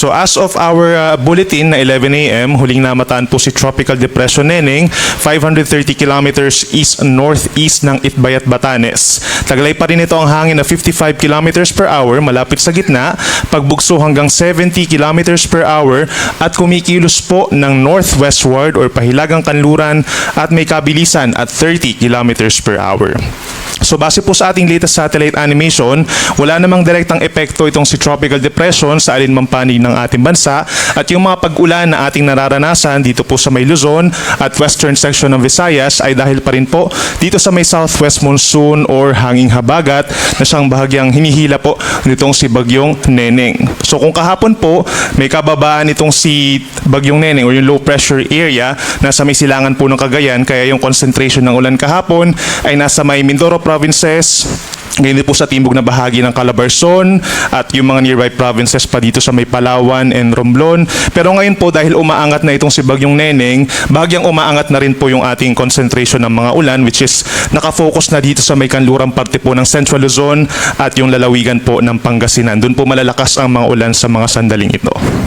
So as of our bulletin na 11 a.m., huling namataan po si Tropical Depression Neneng, 530 kilometers east-northeast ng Itbayat, Batanes. Taglay pa rin ito ang hangin na 55 kilometers per hour malapit sa gitna, pagbugso hanggang 70 kilometers per hour at kumikilos po ng northwestward or pahilagang kanluran at may kabilisan at 30 kilometers per hour. So base po sa ating latest satellite animation, wala namang direktang epekto itong si Tropical Depression sa alinmang panig ng ating bansa at yung mga pag-ulan na ating nararanasan dito po sa may Luzon at western section ng Visayas ay dahil pa rin po dito sa may southwest monsoon or hanging habagat na siyang bahagyang hinihila po nitong si Bagyong Neneng. So kung kahapon po may kababaan itong si Bagyong Neneng or yung low pressure area nasa may silangan po ng Cagayan, kaya yung concentration ng ulan kahapon ay nasa may Mindoro provinces, ngayon po sa timbog na bahagi ng Calabarzon at yung mga nearby provinces pa dito sa may Palawan and Romblon. Pero ngayon po dahil umaangat na itong si Bagyong Neneng, bahagyang umaangat na rin po yung ating concentration ng mga ulan, which is nakafocus na dito sa may kanlurang parte po ng Central Luzon at yung lalawigan po ng Pangasinan. Doon po malalakas ang mga ulan sa mga sandaling ito.